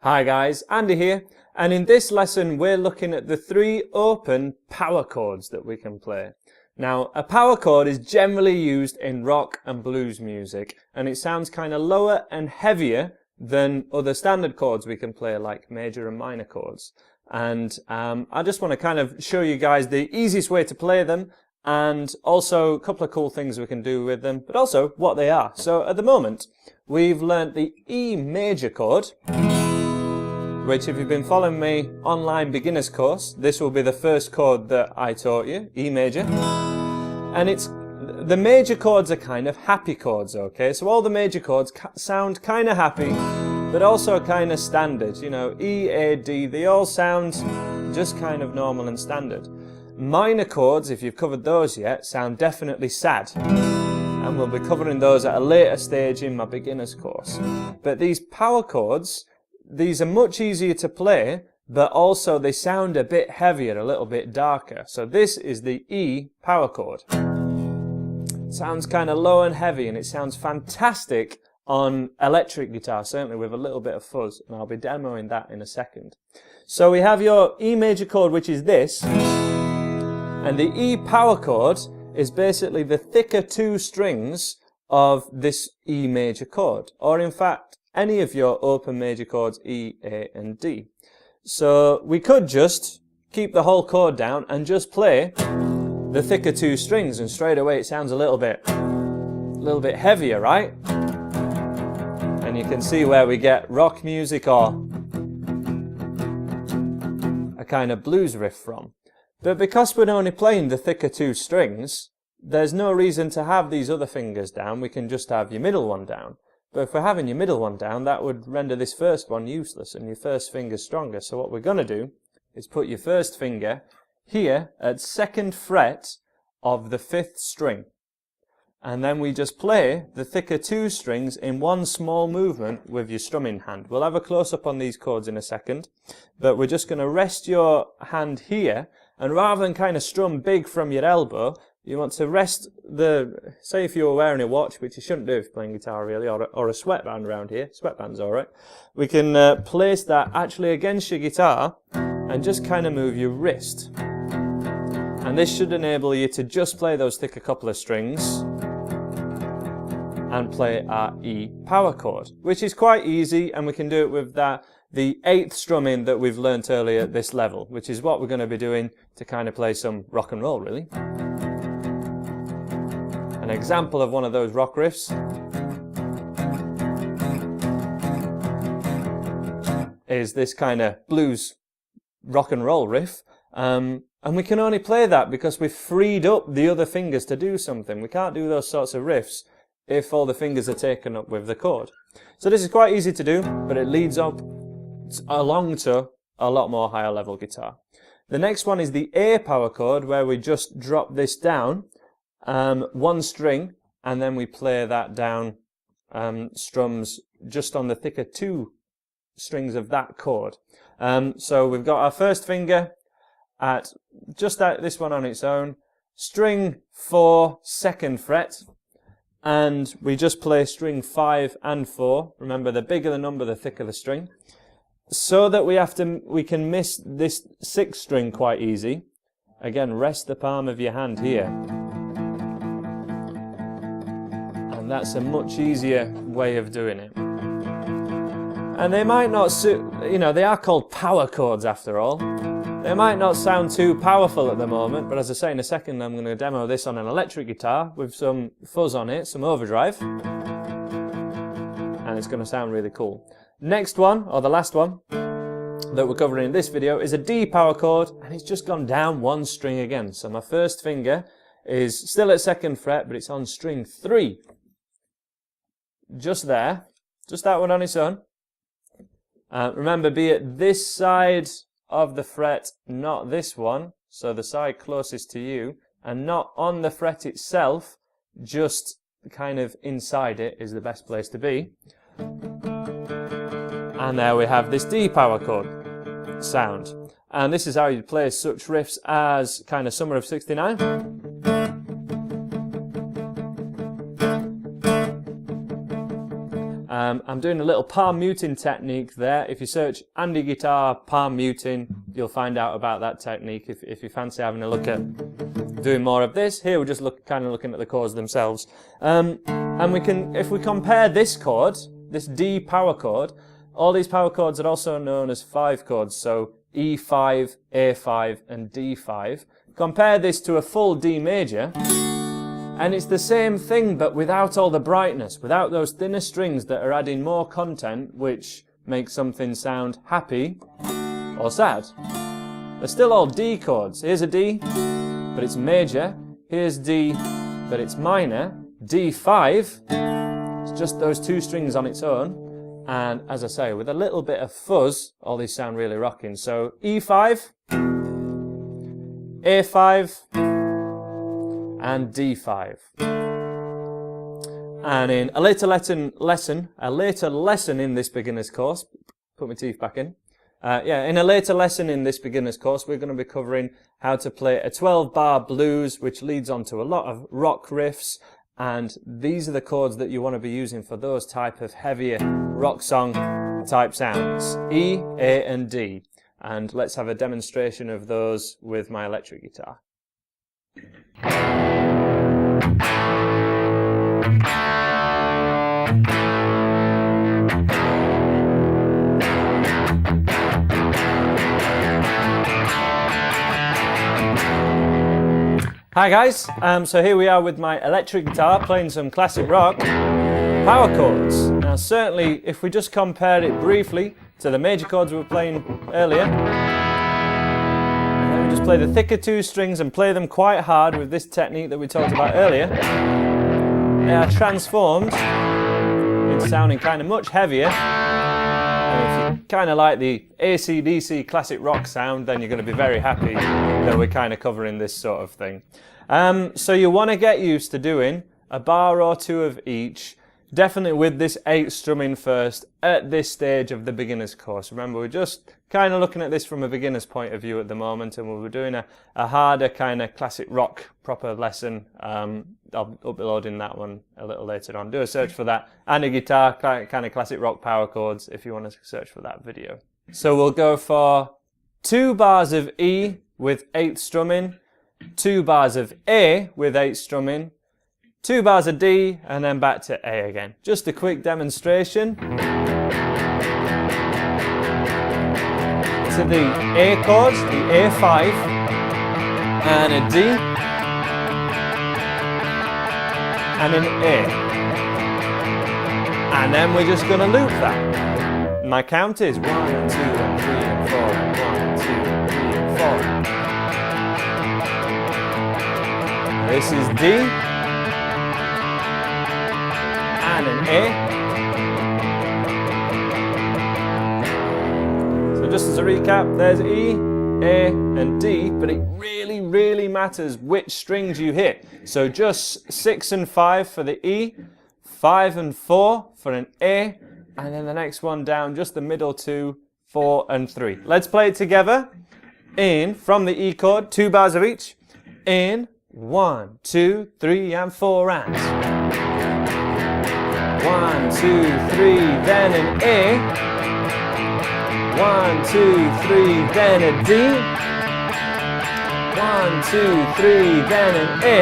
Hi guys, Andy here, and in this lesson we're looking at the 3 open power chords that we can play. Now, a power chord is generally used in rock and blues music, and it sounds kind of lower and heavier than other standard chords we can play, like major and minor chords. And I just want to kind of show you guys the easiest way to play them, and also a couple of cool things we can do with them, but also what they are. So at the moment, we've learnt the E major chord, which if you've been following me online beginners course, this will be the first chord that I taught you, E major. And the major chords are kind of happy chords, okay? So all the major chords sound kind of happy, but also kind of standard. You know, E, A, D, they all sound just kind of normal and standard. Minor chords, if you've covered those yet, sound definitely sad. And we'll be covering those at a later stage in my beginners course. But these power chords, these are much easier to play, but also they sound a bit heavier, a little bit darker. So this is the E power chord. It sounds kind of low and heavy, and it sounds fantastic on electric guitar, certainly with a little bit of fuzz, and I'll be demoing that in a second. So we have your E major chord, which is this, and the E power chord is basically the thicker 2 strings of this E major chord, or in fact, any of your open major chords, E, A and D. So we could just keep the whole chord down and just play the thicker 2 strings, and straight away it sounds a little bit heavier, right? And you can see where we get rock music or a kind of blues riff from. But because we're only playing the thicker 2 strings, there's no reason to have these other fingers down. We can just have your middle one down. But if we're having your middle one down, that would render this first one useless and your first finger stronger. So what we're going to do is put your first finger here at 2nd fret of the 5th string. And then we just play the thicker 2 strings in one small movement with your strumming hand. We'll have a close-up on these chords in a second, but we're just going to rest your hand here, and rather than kind of strum big from your elbow, you want to rest say if you were wearing a watch, which you shouldn't do if you're playing guitar really, or a sweatband around here, sweatband's alright, we can place that actually against your guitar and just kind of move your wrist. And this should enable you to just play those thicker couple of strings and play our E power chord, which is quite easy, and we can do it with the 8th strumming that we've learnt earlier at this level, which is what we're going to be doing to kind of play some rock and roll really. An example of one of those rock riffs is this kind of blues rock and roll riff, and we can only play that because we've freed up the other fingers to do something. We can't do those sorts of riffs if all the fingers are taken up with the chord. So this is quite easy to do, but it leads up along to a lot more higher level guitar. The next one is the A power chord, where we just drop this down 1 string, and then we play that down strums just on the thicker 2 strings of that chord. So we've got our first finger at this one on its own, string 4, 2nd fret, and we just play string 5 and 4. Remember, the bigger the number, the thicker the string, so that we can miss this 6th string quite easy. Again, rest the palm of your hand here. And that's a much easier way of doing it. And they might not suit, you know, they are called power chords after all. They might not sound too powerful at the moment, but as I say, in a second I'm going to demo this on an electric guitar with some fuzz on it, some overdrive. And it's going to sound really cool. Next one, or the last one, that we're covering in this video is a D power chord, and it's just gone down 1 string again. So my first finger is still at 2nd fret, but it's on string 3. Just there, just that one on its own. Remember, be at this side of the fret, not this one, so the side closest to you, and not on the fret itself, just kind of inside it is the best place to be. And there we have this D power chord sound. And this is how you play such riffs as kind of Summer of '69. I'm doing a little palm muting technique there. If you search Andy Guitar palm muting, you'll find out about that technique if you fancy having a look at doing more of this. Here we're just kind of looking at the chords themselves. And we can, if we compare this chord, this D power chord, all these power chords are also known as 5 chords, so E5, A5 and D5. Compare this to a full D major, and it's the same thing but without all the brightness, without those thinner strings that are adding more content which makes something sound happy or sad. They're still all D chords. Here's a D, but it's major. Here's D, but it's minor. D5, it's just those 2 strings on its own. And as I say, with a little bit of fuzz, all these sound really rocking. So E5, A5, and D5. And in a later lesson in this beginner's course, put my teeth back in. In a later lesson in this beginner's course, we're going to be covering how to play a 12-bar blues, which leads on to a lot of rock riffs. And these are the chords that you want to be using for those type of heavier rock song type sounds. E, A, and D. And let's have a demonstration of those with my electric guitar. Hi guys, so here we are with my electric guitar playing some classic rock power chords. Now certainly if we just compare it briefly to the major chords we were playing earlier, and then we just play the thicker 2 strings and play them quite hard with this technique that we talked about earlier, they are transformed into sounding kind of much heavier. And if you kind of like the AC/DC classic rock sound, then you're going to be very happy that we're kind of covering this sort of thing. So you want to get used to doing a bar or 2 of each, definitely with this 8 strumming first at this stage of the beginner's course. Remember, we're just kind of looking at this from a beginner's point of view at the moment, and we're doing a harder kind of classic rock proper lesson. I'll be uploading that one a little later on. Do a search for that, and a guitar kind of classic rock power chords if you want to search for that video. So we'll go for 2 bars of E with 8 strumming, 2 bars of A with 8 strumming, 2 bars of D, and then back to A again. Just a quick demonstration. To the A chord, the A5, and a D, and an A. And then we're just going to loop that. My count is 1 and 2 and 3 and 4 and 1 and 2 and 3 and 4. This is D, and an A. So just as a recap, there's E, A and D, but it really matters which strings you hit. So just 6 and 5 for the E, 5 and 4 for an A, and then the next one down, just the middle 2, 4 and 3. Let's play it together. In, from the E chord, 2 bars of each. In, 1, 2, 3 and 4 and 1, 2, 3, then an A. 1, 2, 3, then a D. 1, 2, 3, then an A.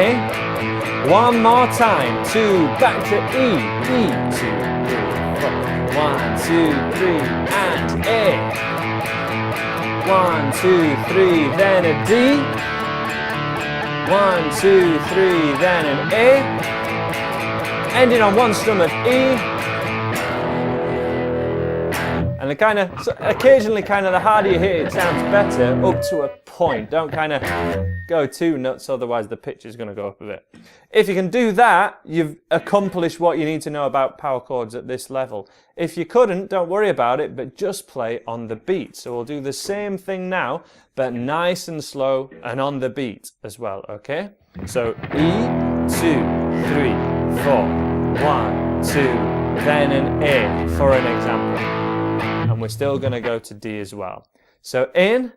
One more time. 2, back to E. E, 2, 3, 4. 1, 2, 3, and A. 1, 2, 3, then a D. 1, 2, 3, then an A. Ending on 1 strum of E. And occasionally the harder you hit it sounds better up to a point. Don't kind of go too nuts, otherwise the pitch is going to go up a bit. If you can do that, you've accomplished what you need to know about power chords at this level. If you couldn't, don't worry about it, but just play on the beat. So we'll do the same thing now, but nice and slow and on the beat as well, okay? So E, 2, 3, 4, 1, 2, then an A for an example. And we're still going to go to D as well. So in,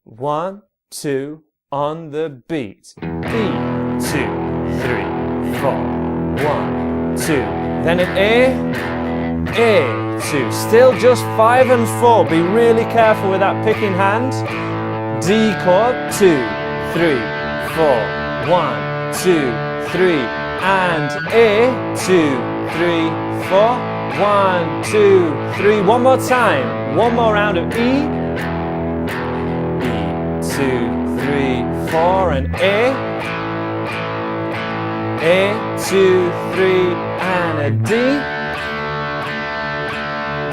1, 2, on the beat. E, 2, 3, 4, 1, 2. Then an A. A, 2. Still just 5 and 4. Be really careful with that picking hand. D chord, 2, 3, 4. 1, 2, 3. And A, 2, 3, 4. 1, 2, 3. One more time. One more round of E. E, 2, 3, 4. And A, 2, 3. And a D.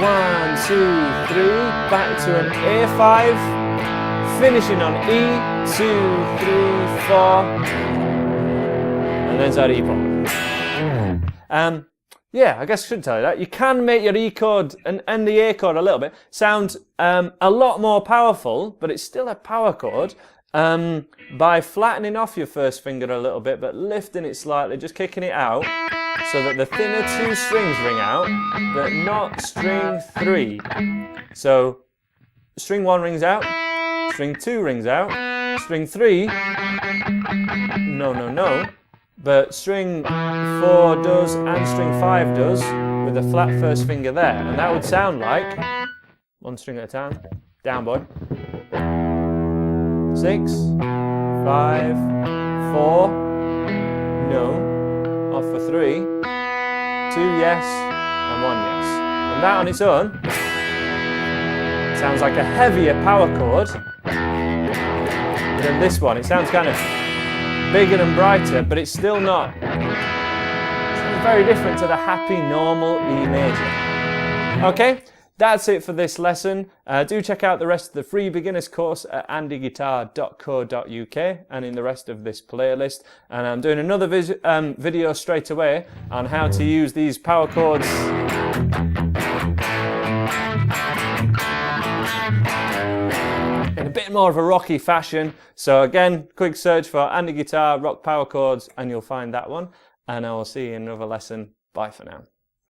1, 2, 3. Back to an A5. Finishing on E. 2, 3, 4. And then to our E chord. Yeah, I guess I should tell you that. You can make your E chord and the A chord a little bit sound a lot more powerful, but it's still a power chord, by flattening off your first finger a little bit, but lifting it slightly, just kicking it out, so that the thinner 2 strings ring out, but not string 3. So, string 1 rings out, string 2 rings out, string 3, no. But string 4 does and string 5 does with a flat first finger there. And that would sound like, one string at a time, down boy. 6, 5, 4, no, off for 3, 2 yes, and 1 yes. And that on its own sounds like a heavier power chord than this one. It sounds kind of bigger and brighter, but it's still not. It's very different to the happy, normal E major. Okay, that's it for this lesson. Do check out the rest of the free beginners course at andyguitar.co.uk and in the rest of this playlist. And I'm doing another video straight away on how to use these power chords in a bit more of a rocky fashion. So again, quick search for Andy Guitar Rock Power Chords and you'll find that one. And I will see you in another lesson. Bye for now.